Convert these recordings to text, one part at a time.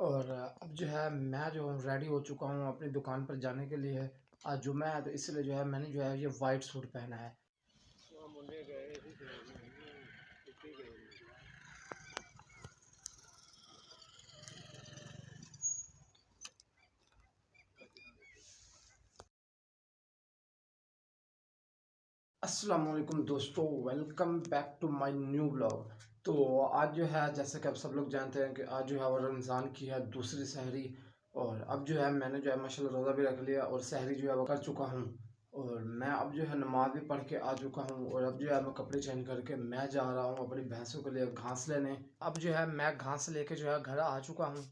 और अब जो है मैं जो हूँ रेडी हो चुका हूँ अपनी दुकान पर जाने के लिए। आज जुम्मा है तो इसलिए जो है मैंने जो है ये वाइट सूट पहना है। अस्सलाम वालेकुम दोस्तों, welcome back to my new blog. तो आज जो है जैसे कि आप सब लोग जानते हैं कि आज जो है वो रमज़ान की है दूसरी सहरी। और अब जो है मैंने जो है माशाल्लाह रोज़ा भी रख लिया और सहरी जो है वो कर चुका हूँ। और मैं अब जो है नमाज भी पढ़ के आ चुका हूँ और अब जो है मैं कपड़े चेंज करके मैं जा रहा हूँ अपनी भैंसों के लिए घास लेने। अब जो है मैं घास लेके जो है घर आ चुका हूँ।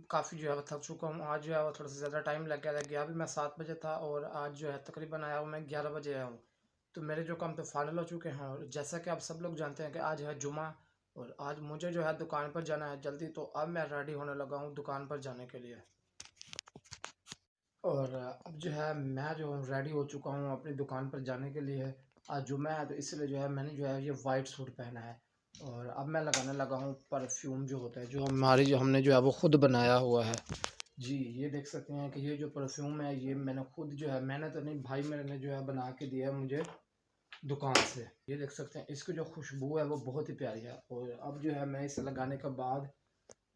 काफ़ी जो है वो थक चुका हूँ। आज जो है वो थोड़ा सा ज़्यादा टाइम लग गया था। गया भी मैं 7 बजे था और आज जो है तकरीबन आया हूँ मैं 11 बजे आया हूँ। तो मेरे जो काम तो फाइनल हो चुके हैं और जैसा कि आप सब लोग जानते हैं कि आज है जुमा। और आज मुझे जो है दुकान पर जाना है जल्दी, तो अब मैं रेडी होने लगा हूँ दुकान पर जाने के लिए। और अब जो है मैं जो हूँ रेडी हो चुका हूँ अपनी दुकान पर जाने के लिए। आज जुम्मा है तो इसलिए जो है मैंने जो है ये वाइट सूट पहना है। और अब मैं लगाने लगा हूँ परफ्यूम जो होता है जो हमारी जो हमने जो है वो खुद बनाया हुआ है। जी, ये देख सकते हैं कि ये जो परफ्यूम है ये मैंने खुद जो है, मैंने तो नहीं, भाई मेरे ने जो है बना के दिया है मुझे दुकान से। ये देख सकते हैं इसकी जो खुशबू है वो बहुत ही प्यारी है। और अब जो है मैं इसे लगाने के बाद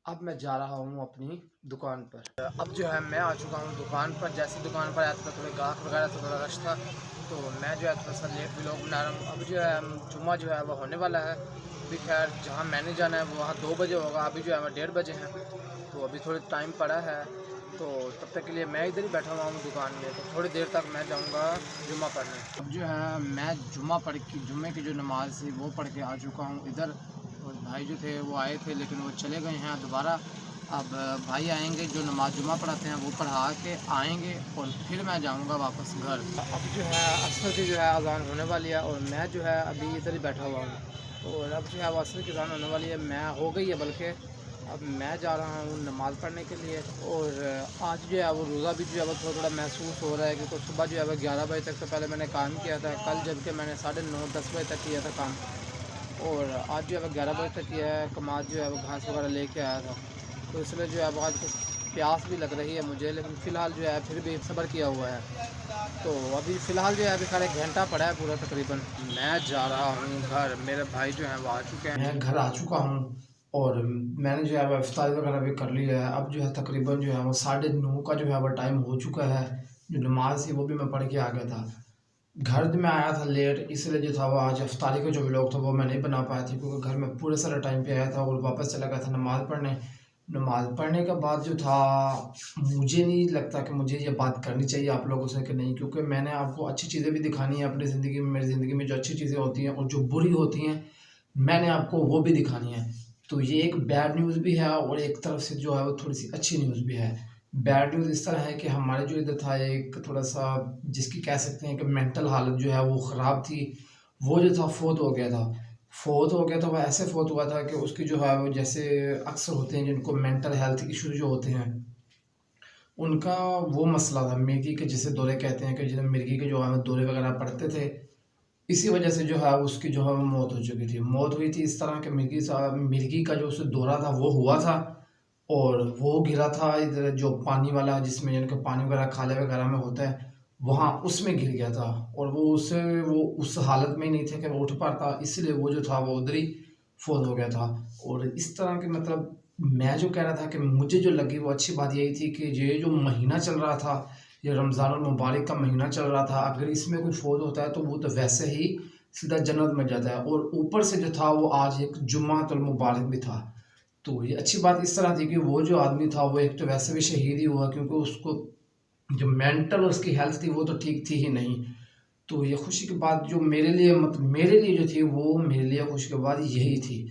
अब मैं जा रहा हूँ अपनी दुकान पर। अब जो है मैं आ चुका हूँ दुकान पर। जैसे दुकान पर आया था थोड़े गाहक वगैरह था, थोड़ा रश था, तो मैं जो है थोड़ा सा लेट व्लॉग बना रहा हूँ। अब जो है जुम्मा जो है वो होने वाला है। अभी खैर जहाँ मैंने जाना है वो वहाँ 2 बजे होगा, अभी जो है वो 1:30 बजे हैं। तो अभी थोड़ी टाइम पड़ा है, तो तब तक के लिए मैं इधर ही बैठा हुआ हूँ दुकान में। तो थोड़ी देर तक मैं जाऊँगा जुम्मा पढ़ने। अब जो है मैं जुम्मे की जो नमाज़ थी वो पढ़ के आ चुका हूँ इधर। और भाई जो थे वो आए थे लेकिन वो चले गए हैं दोबारा। अब भाई आएंगे जो नमाज जुमा पढ़ाते हैं वो पढ़ा के आएंगे और फिर मैं जाऊंगा वापस घर। अब जो है असर की जो है अज़ान होने वाली है और मैं जो है अभी इधर ही बैठा हुआ हूँ। और अब जो है वो असर की अज़ान होने वाली है, मैं हो गई है बल्कि। अब मैं जा रहा हूँ नमाज़ पढ़ने के लिए। और आज जो है वो रोज़ा भी जो है वो थोड़ा थोड़ा महसूस हो रहा है, क्योंकि सुबह जो है वो 11 बजे तक तो पहले मैंने काम किया था कल, जबकि मैंने 9:30 10 बजे तक किया था काम। और आज जो है वो 11 बजे तक किया है। कमाद जो है वो घास वगैरह लेके आया था, तो इसलिए जो है वो आज कुछ प्यास भी लग रही है मुझे, लेकिन फ़िलहाल जो है फिर भी सब्र किया हुआ है। तो अभी फ़िलहाल जो है अभी साढ़े घंटा पड़ा है पूरा तकरीबन। मैं जा रहा हूँ घर, मेरे भाई जो हैं वो आ चुके हैं। मैं घर आ चुका हूँ और मैंने जो है वो इफ्तारी वगैरह भी कर लिया है। अब जो है तकरीबन जो है वो 9:30 का जो है वो टाइम हो चुका है। जो नमाज थी वो भी मैं पढ़ के आ गया था। घर में आया था लेट, इसलिए जो था वो आज इफ्तारी का जो व्लॉग था वो मैं नहीं बना पाया था, क्योंकि घर में पूरे सारे टाइम पे आया था और वापस चला गया था नमाज़ पढ़ने। नमाज़ पढ़ने के बाद जो था, मुझे नहीं लगता कि मुझे ये बात करनी चाहिए आप लोगों से कि नहीं, क्योंकि मैंने आपको अच्छी चीज़ें भी दिखानी है अपनी ज़िंदगी में। मेरी ज़िंदगी में जो अच्छी चीज़ें होती हैं और जो बुरी होती हैं मैंने आपको वो भी दिखानी है। तो ये एक बैड न्यूज़ भी है और एक तरफ से जो है वो थोड़ी सी अच्छी न्यूज़ भी है। बैड न्यूज़ इस तरह है कि हमारे जो इधर था एक थोड़ा सा, जिसकी कह सकते हैं कि मेंटल हालत जो है वो ख़राब थी, वो जो था फोत हो गया था। फोत हो गया था वो ऐसे फोत हुआ था कि उसकी जो है वो, जैसे अक्सर होते हैं जिनको मेंटल हेल्थ इशू जो होते हैं, उनका वो मसला था मिर्गी के, जिसे दौरे कहते हैं, कि जिन्हें मिर्गी के जो है दौरे वगैरह पड़ते थे। इसी वजह से जो है उसकी जो है वो मौत हो चुकी थी। मौत हुई थी इस तरह कि मिर्गी का जो उसे दौरा था वो हुआ था और वो गिरा था इधर जो पानी वाला, जिसमें जिनके पानी वगैरह खाले वगैरह में होता है, वहाँ उसमें गिर गया था। और वो उस हालत में ही नहीं थे कि वो उठ पाता, इसलिए वो जो था वो उधर ही फोत हो गया था। और इस तरह के मतलब, मैं जो कह रहा था कि मुझे जो लगी वो अच्छी बात यही थी कि ये जो महीना चल रहा था, ये रमज़ानुल मुबारक का महीना चल रहा था, अगर इसमें कोई फ़ौत होता है तो वो तो वैसे ही सीधा जन्नत में जाता है। और ऊपर से जो था वो आज एक जुम्मातुल मुबारक भी था। तो ये अच्छी बात इस तरह थी कि वो जो आदमी था वो एक तो वैसे भी शहीद ही हुआ, क्योंकि उसको जो मेंटल उसकी हेल्थ थी वो तो ठीक थी ही नहीं। तो ये खुशी की बात जो मेरे लिए, मतलब मेरे लिए जो थी, वो मेरे लिए खुशी की बात यही थी।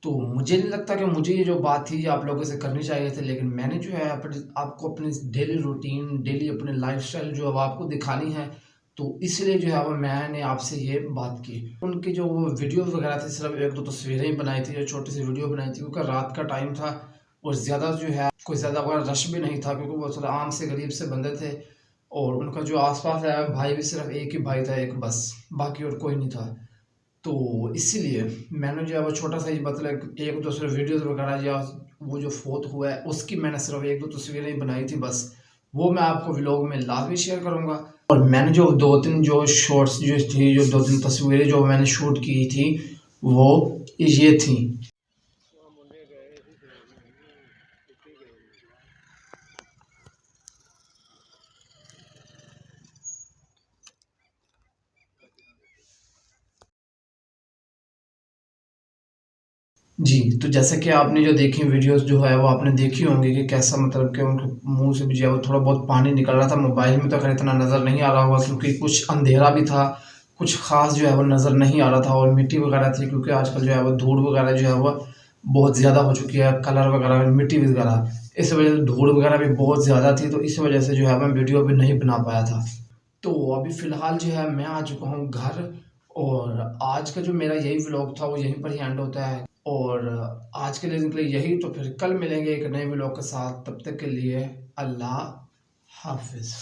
तो मुझे नहीं लगता कि मुझे ये जो बात थी ये आप लोगों से करनी चाहिए थी, लेकिन मैंने जो है आपको अपनी डेली रूटीन, डेली अपने लाइफस्टाइल जो अब आपको दिखानी है, तो इसलिए जो है वो मैंने आपसे ये बात की। उनकी जो वो वीडियो वगैरह थी, सिर्फ एक दो तस्वीरें ही बनाई थी, जो छोटी सी वीडियो बनाई थी, क्योंकि रात का टाइम था और ज़्यादा जो है कोई ज़्यादा वगैरह रश भी नहीं था, क्योंकि वो थोड़ा आम से गरीब से बंदे थे। और उनका जो आसपास है भाई भी सिर्फ एक ही भाई था, एक बस, बाकी और कोई नहीं था। तो इसीलिए मैंने जो है वो छोटा सा ही, मतलब एक दूसरे वीडियोज़ वगैरह या वो जो फोत हुआ है उसकी मैंने सिर्फ 1-2 तस्वीरें बनाई थी बस। वो मैं आपको व्लॉग में लाज़मी शेयर करूँगा। और मैंने जो 2-3 जो शॉट्स जो थी, जो 2-3 तस्वीरें जो मैंने शूट की थी, वो ये थी। जी, तो जैसे कि आपने जो देखी वीडियोज़ जो है वो आपने देखी होंगी कि कैसा मतलब कि उनके मुँह से भी जो है वो थोड़ा बहुत पानी निकल रहा था। मोबाइल में तो खैर इतना नज़र नहीं आ रहा होगा क्योंकि कुछ अंधेरा भी था, कुछ ख़ास जो है वो नज़र नहीं आ रहा था और मिट्टी वगैरह थी क्योंकि आजकल जो है वो धूड़ वगैरह जो है वो बहुत ज़्यादा हो चुकी है, कलर वगैरह मिट्टी वगैरह। इस वजह से धूड़ वगैरह भी बहुत ज़्यादा थी, तो इस वजह से जो है मैं वीडियो भी नहीं बना पाया था। तो अभी फ़िलहाल जो है मैं आ चुका हूँ घर और आज का जो मेरा यही व्लॉग था वो यहीं पर ही एंड होता है। और आज के लिए निकले यही, तो फिर कल मिलेंगे एक नए व्लॉग के साथ। तब तक के लिए अल्लाह हाफ़िज़।